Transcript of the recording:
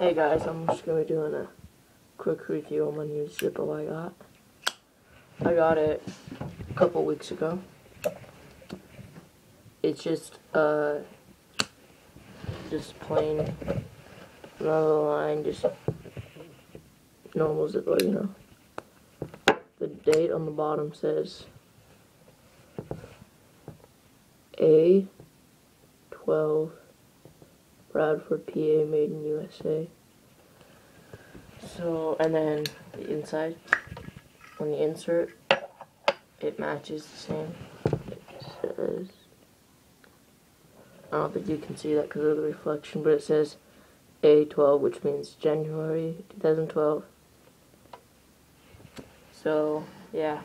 Hey guys, I'm just going to be doing a quick review on my new Zippo I got. I got it a couple weeks ago. It's just plain another line, just normal Zippo, you know. The date on the bottom says A12 Bradford, PA, made in USA. So, and then the inside, on the insert, it matches the same. It says, I don't think you can see that because of the reflection, but it says A12, which means January 2012. So, yeah.